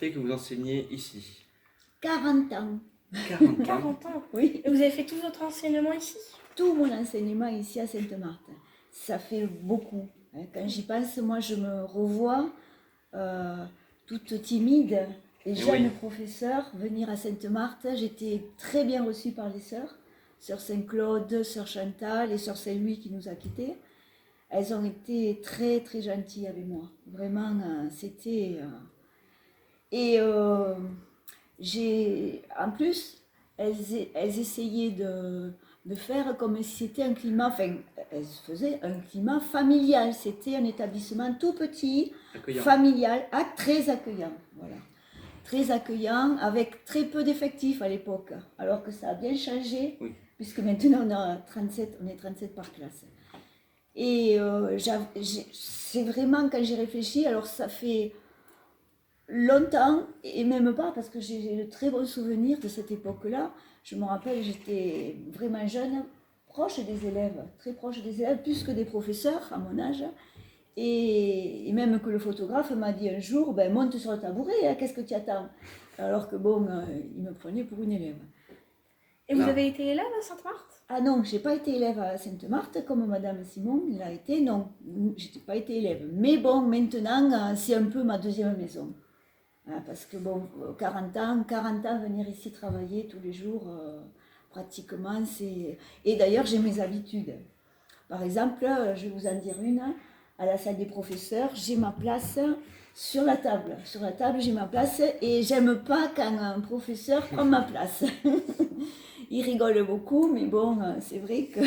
fait que vous enseignez ici? 40 ans. 40 ans. 40 ans. Oui, Et vous avez fait tout votre enseignement ici? tout mon enseignement ici à Sainte-Marthe. Ça fait beaucoup. Quand j'y pense, moi je me revois toute timide, les jeunes oui. professeurs venir à Sainte-Marthe. J'étais très bien reçue par les sœurs, sœur Saint-Claude, sœur Chantal et sœur Saint-Louis qui nous a quittés. Elles ont été très très gentilles avec moi. Vraiment, c'était... en plus, elles essayaient de faire comme si c'était un climat, enfin, elles faisaient un climat familial. C'était un établissement tout petit, Accueillant. familial, très accueillant. Voilà. Très accueillant, avec très peu d'effectifs à l'époque. Alors que ça a bien changé, Oui. puisque maintenant on est 37 par classe. Et c'est vraiment quand j'ai réfléchi, alors ça fait longtemps, et même pas, parce que j'ai de très bons souvenirs de cette époque-là. Je me rappelle, j'étais vraiment jeune, proche des élèves, très proche des élèves, plus que des professeurs à mon âge. Et même que le photographe m'a dit un jour, ben, monte sur le tabouret, hein, qu'est-ce que tu attends? Alors que bon, il me prenait pour une élève. Et vous Non. avez été élève à Sainte-Marthe? Ah non, j'ai pas été élève à Sainte-Marthe comme Madame Simon l'a été, non, j'ai pas été élève. Mais bon, maintenant, c'est un peu ma deuxième maison. Parce que bon, 40 ans, venir ici travailler tous les jours, pratiquement, c'est... Et d'ailleurs, j'ai mes habitudes. Par exemple, je vais vous en dire une, à la salle des professeurs, j'ai ma place sur la table. Sur la table, j'ai ma place et j'aime pas quand un professeur prend ma place. Il rigole beaucoup, mais bon, c'est vrai que...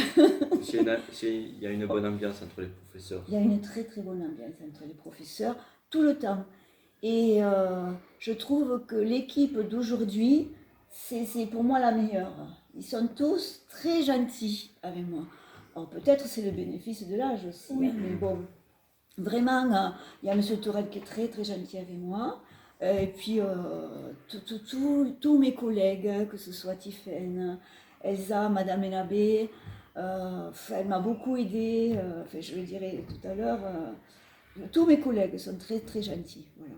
Il y a une bonne ambiance entre les professeurs. Il y a une très très bonne ambiance entre les professeurs tout le temps. Et je trouve que l'équipe d'aujourd'hui, c'est pour moi la meilleure. Ils sont tous très gentils avec moi. Alors peut-être c'est le bénéfice de l'âge aussi, Oui. hein, mais bon, vraiment, il y a M. Tourelle qui est très très gentil avec moi. Et puis tous mes collègues, que ce soit Tiffaine, Elsa, Madame Enabé, elle m'a beaucoup aidée. Je le dirai tout à l'heure. Tous mes collègues sont très très gentils. Voilà.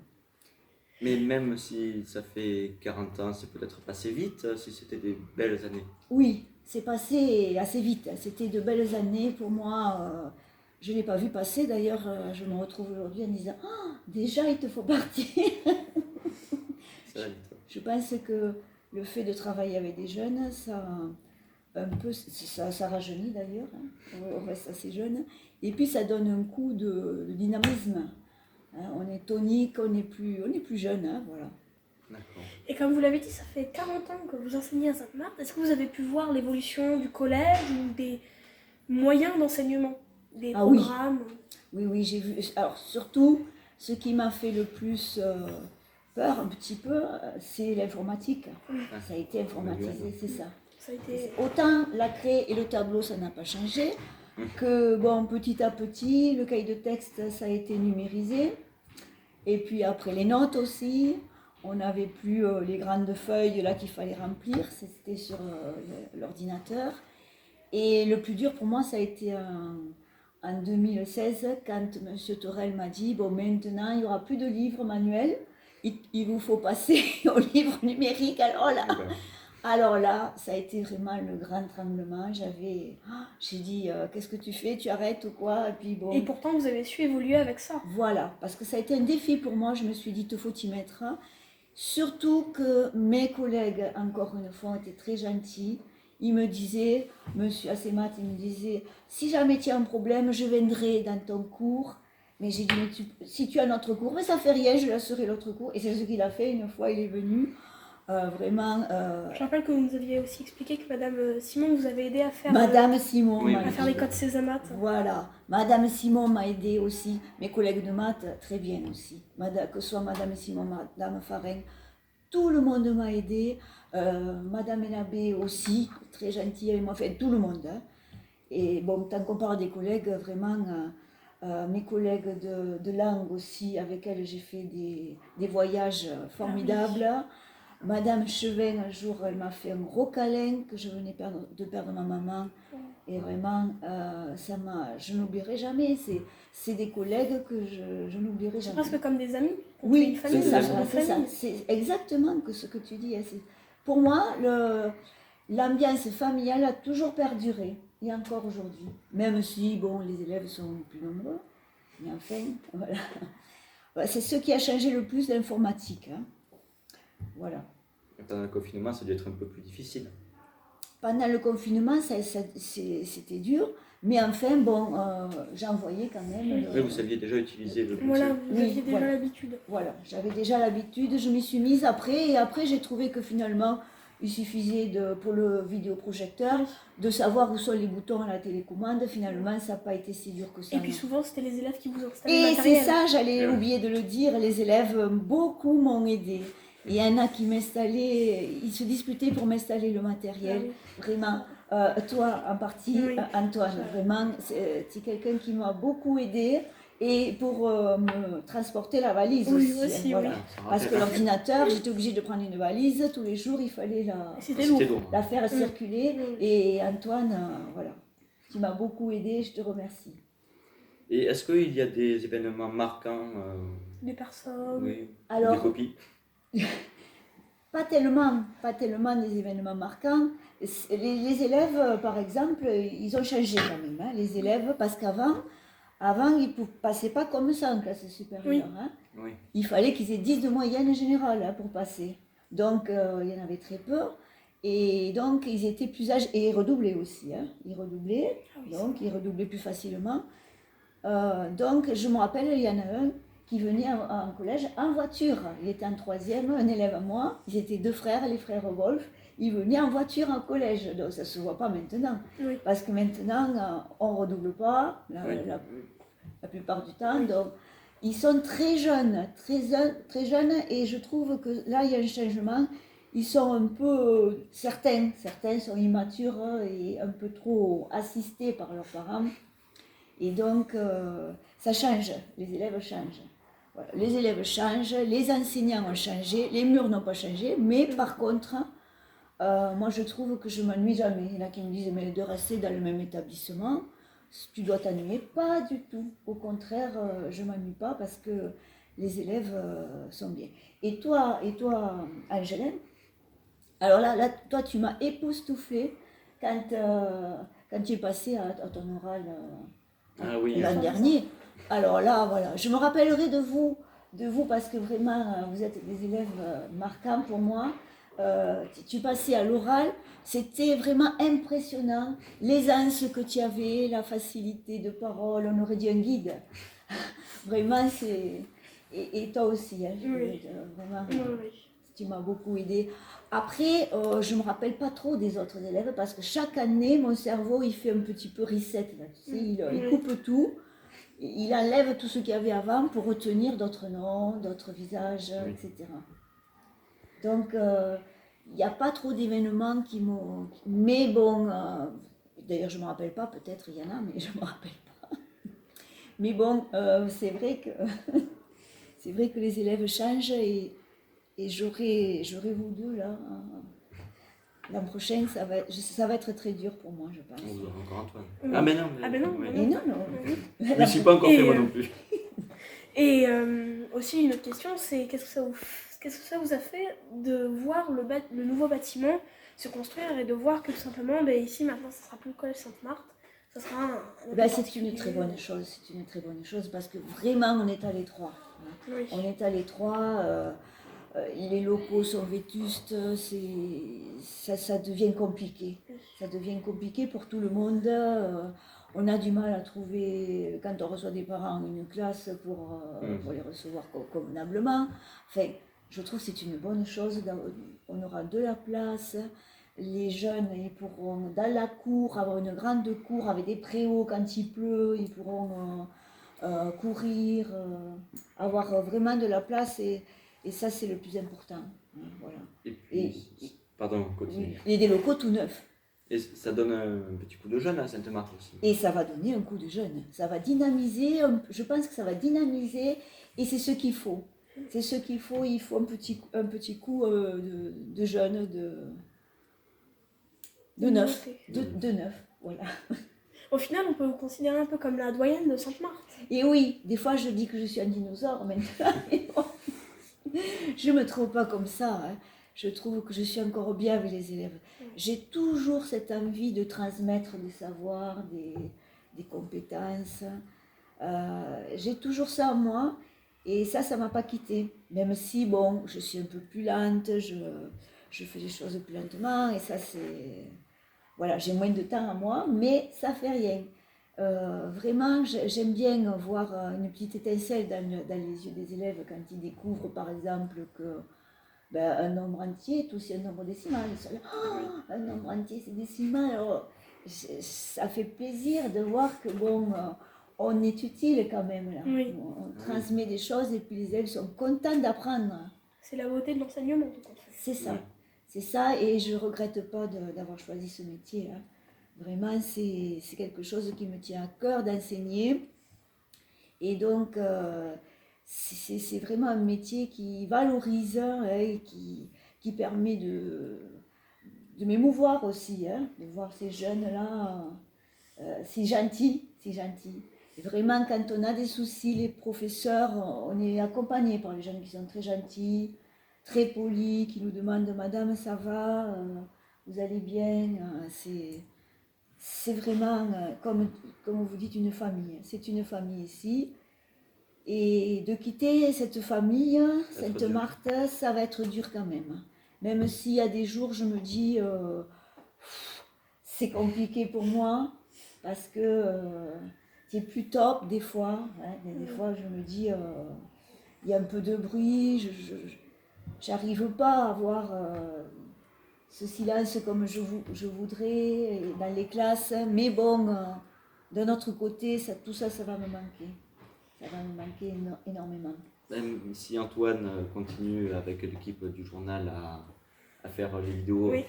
Mais même si ça fait 40 ans, c'est peut-être passé vite, si c'était des belles années. Oui, c'est passé assez vite. C'était de belles années pour moi. Je ne l'ai pas vu passer. D'ailleurs, je me retrouve aujourd'hui en disant oh, déjà, il te faut partir. Ça va vite. Je pense que le fait de travailler avec des jeunes, ça rajeunit d'ailleurs. Hein. On reste assez jeune. Et puis, ça donne un coup de dynamisme. Hein. On est tonique, on est plus jeune. Hein, voilà. D'accord. Et comme vous l'avez dit, ça fait 40 ans que vous enseignez à Sainte-Marthe. Est-ce que vous avez pu voir l'évolution du collège ou des moyens d'enseignement, des programmes? Oui, j'ai vu. Alors surtout, ce qui m'a fait le plus peur un petit peu, c'est l'informatique. Oui. Ça a été informatisé, c'est ça. Ça a été... Autant la craie et le tableau, ça n'a pas changé, que bon, petit à petit, le cahier de texte, ça a été numérisé. Et puis après les notes aussi. On n'avait plus les grandes feuilles là qu'il fallait remplir, c'était sur l'ordinateur. Et le plus dur pour moi, ça a été en 2016, quand M. Torel m'a dit, bon maintenant, il n'y aura plus de livres manuels, il vous faut passer au livre numérique. Alors là, ça a été vraiment le grand tremblement. J'ai dit, qu'est-ce que tu fais? Tu arrêtes ou quoi? Et puis bon. Et pourtant, vous avez su évoluer avec ça. Voilà, parce que ça a été un défi pour moi. Je me suis dit, il te faut t'y mettre. Surtout que mes collègues, encore une fois, étaient très gentils. Ils me disaient, monsieur Assemat, il me disait, si jamais tu as un problème, je viendrai dans ton cours. Mais j'ai dit, si tu as notre cours, mais ça fait rien, je laisserai l'autre cours. Et c'est ce qu'il a fait. Une fois, il est venu. Vraiment. Je rappelle que vous nous aviez aussi expliqué que Madame Simon vous avait aidé à faire. Madame Simon oui, à faire les codes Césamat. Voilà. Madame Simon m'a aidé aussi. Mes collègues de maths, très bien aussi. Que ce soit Madame Simon, Madame Farin, tout le monde m'a aidé. Madame Enabé aussi, très gentille avec moi. Enfin, tout le monde. Hein. Et bon, tant qu'on parle des collègues, vraiment, mes collègues de langue aussi, avec elles, j'ai fait des voyages formidables. Ah oui. Madame Chevin, un jour, elle m'a fait un gros câlin, que je venais de perdre ma maman. Et vraiment, je n'oublierai jamais. C'est des collègues que je n'oublierai C'est jamais. presque comme des amis. Oui, une famille, c'est ça, une seconde c'est ça. famille. C'est exactement ce que tu dis. Pour moi, l'ambiance familiale a toujours perduré, et encore aujourd'hui. Même si, bon, les élèves sont plus nombreux, mais enfin, voilà. Voilà, c'est ce qui a changé le plus l'informatique. Hein. Voilà. Pendant le confinement, ça a dû être un peu plus difficile. Pendant le confinement, c'était dur, mais enfin, bon, j'en voyais quand même. Oui, vous saviez déjà utiliser le Voilà, PC. vous Oui, aviez déjà voilà. l'habitude. Voilà, j'avais déjà l'habitude, je m'y suis mise après, et après j'ai trouvé que finalement, il suffisait pour le vidéoprojecteur de savoir où sont les boutons à la télécommande. Finalement, ça n'a pas été si dur que ça. Et puis non. souvent, c'était les élèves qui vous installaient le Et c'est matériel. ça, j'allais Ouais. oublier de le dire, les élèves beaucoup m'ont aidé. Et il y en a qui m'installaient, ils se disputaient pour m'installer le matériel. Ah oui. Vraiment, toi en partie, Oui. Antoine, vraiment, c'est quelqu'un qui m'a beaucoup aidé. Et pour me transporter la valise Oui, aussi. aussi, Voilà. oui. Ça Parce que rappelle- l'ordinateur, j'étais obligée de prendre une valise. Tous les jours, il fallait C'était lourd. la faire circuler. Oui. Et Antoine, voilà, tu m'as beaucoup aidé, je te remercie. Et est-ce qu'il y a des événements marquants Des personnes. oui, Alors, des copies? pas tellement des événements marquants. Les élèves, par exemple, ils ont changé quand même, hein, les élèves, parce qu'avant, ils ne passaient pas comme ça en classe supérieure. Hein. Oui. Il fallait qu'ils aient 10 de moyenne générale hein, pour passer. Donc, il y en avait très peu. Et donc, ils étaient plus âgés. Et ils redoublaient aussi. Hein. Ils redoublaient, Ah oui, donc ils redoublaient plus facilement. Donc, je me rappelle, il y en a un qui venait en collège en voiture. Il était en troisième, un élève à moi. Ils étaient deux frères, les frères Wolf. Ils venaient en voiture en collège. Donc, ça ne se voit pas maintenant. Oui. Parce que maintenant, on ne redouble pas Oui. la plupart du temps. Donc, ils sont très jeunes, très jeunes. Et je trouve que là, il y a un changement. Ils sont un peu... certains sont immatures et un peu trop assistés par leurs parents. Et donc, ça change, les élèves changent. Voilà. Les élèves changent, les enseignants ont changé, les murs n'ont pas changé, mais par contre, moi je trouve que je ne m'ennuie jamais. Il y en a qui me disent, mais de rester dans le même établissement, tu dois t'ennuyer. Pas du tout. Au contraire, je ne m'ennuie pas parce que les élèves sont bien. Et toi Angèle, alors là, toi tu m'as époustouflée quand tu es passée à ton oral. Ah oui. L'an dernier. Alors là, voilà, je me rappellerai de vous parce que vraiment, vous êtes des élèves marquants pour moi. Tu passais à l'oral, c'était vraiment impressionnant. L'aisance que tu avais, la facilité de parole, on aurait dit un guide. Vraiment, c'est... Et toi aussi, hein, Oui. vraiment, Oui. tu m'as beaucoup aidé. Après, je ne me rappelle pas trop des autres élèves parce que chaque année, mon cerveau, il fait un petit peu reset. Là, tu sais, il coupe tout, il enlève tout ce qu'il y avait avant pour retenir d'autres noms, d'autres visages, Oui. etc. Donc, il n'y a pas trop d'événements qui m'ont... Mais bon, d'ailleurs, je ne me rappelle pas, peut-être il y en a, mais je ne me rappelle pas. Mais bon, c'est vrai que c'est vrai que les élèves changent et j'aurai vous deux là. L'an prochain, ça va être très dur pour moi, je pense. Vous aurez encore Antoine. Oui. Ah, mais non. Ah, mais non, ouais. mais Et non. Je ne me suis pas encore Et, fait moi non plus. Et aussi une autre question, c'est qu'est-ce que ça vous a fait de voir le nouveau bâtiment se construire et de voir que tout simplement, ici maintenant, ce ne sera plus le collège Sainte-Marthe, ce sera un C'est une très bonne chose, parce que vraiment on est à l'étroit. Hein. Oui. On est à l'étroit, les locaux sont vétustes, ça devient compliqué. Ça devient compliqué pour tout le monde. On a du mal à trouver, quand on reçoit des parents, une classe pour les recevoir convenablement. Enfin, je trouve que c'est une bonne chose. On aura de la place. Les jeunes, ils pourront, dans la cour, avoir une grande cour avec des préaux quand il pleut. Ils pourront courir, avoir vraiment de la place. Et ça, c'est le plus important. Hein, voilà. Et puis, pardon, continue. Et des locaux tout neufs. Et ça donne un petit coup de jeune à Sainte-Marthe aussi. Et ça va donner un coup de jeune. Ça va dynamiser, je pense que ça va dynamiser, et c'est ce qu'il faut. C'est ce qu'il faut, il faut un petit coup de jeune, de neuf. De neuf, Voilà. Au final, on peut vous considérer un peu comme la doyenne de Sainte-Marthe. Et oui, des fois je dis que je suis un dinosaure maintenant. Mais bon, je ne me trouve pas comme ça. Hein. Je trouve que je suis encore bien avec les élèves. J'ai toujours cette envie de transmettre des savoirs, des compétences. J'ai toujours ça en moi. Et ça ne m'a pas quitté. Même si, bon, je suis un peu plus lente, je fais les choses plus lentement. Et ça, c'est... Voilà, j'ai moins de temps à moi, mais ça fait rien. Vraiment, j'aime bien voir une petite étincelle dans les yeux des élèves quand ils découvrent, par exemple, que un nombre entier est aussi un nombre décimal. Ils sont là, oh, un nombre entier, c'est décimal. Alors, ça fait plaisir de voir que, bon, on est utile quand même. Là. Oui. On transmet des choses et puis les élèves sont contents d'apprendre. C'est la beauté de l'enseignement, tout à fait. C'est ça. C'est ça, et je ne regrette pas d'avoir choisi ce métier. Hein. Vraiment, c'est quelque chose qui me tient à cœur d'enseigner. Et donc, c'est vraiment un métier qui valorise et qui permet de m'émouvoir aussi, hein, de voir ces jeunes-là si gentils, si gentils. Et vraiment, quand on a des soucis, les professeurs, on est accompagnés par les jeunes qui sont très gentils, très polis, qui nous demandent « Madame, ça va vous allez bien ?» C'est vraiment, comme vous dites, une famille. C'est une famille ici. Et de quitter cette famille, Sainte-Marthe, ça va être dur quand même. Même s'il y a des jours, je me dis, c'est compliqué pour moi, parce que c'est plus top des fois. Hein, des fois, je me dis, il y a un peu de bruit, j'arrive pas à avoir ce silence comme je voudrais dans les classes. Mais bon, d'un autre côté, tout ça, ça va me manquer. Ça va me manquer énormément. Même si Antoine continue avec l'équipe du journal à faire les vidéos. Oui.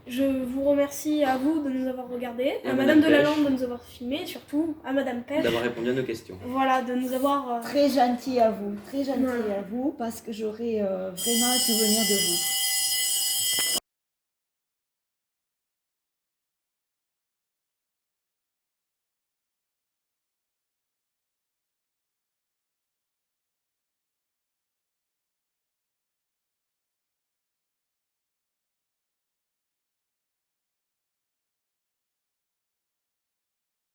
Je vous remercie à vous de nous avoir regardés, Et à à Madame Madame Delalande Pêche. de nous avoir filmés, et surtout à Madame Pêche. D'avoir répondu à nos questions. Voilà, de nous avoir... Très gentil à vous, très gentil Voilà. à vous, parce que j'aurai vraiment un souvenir de vous.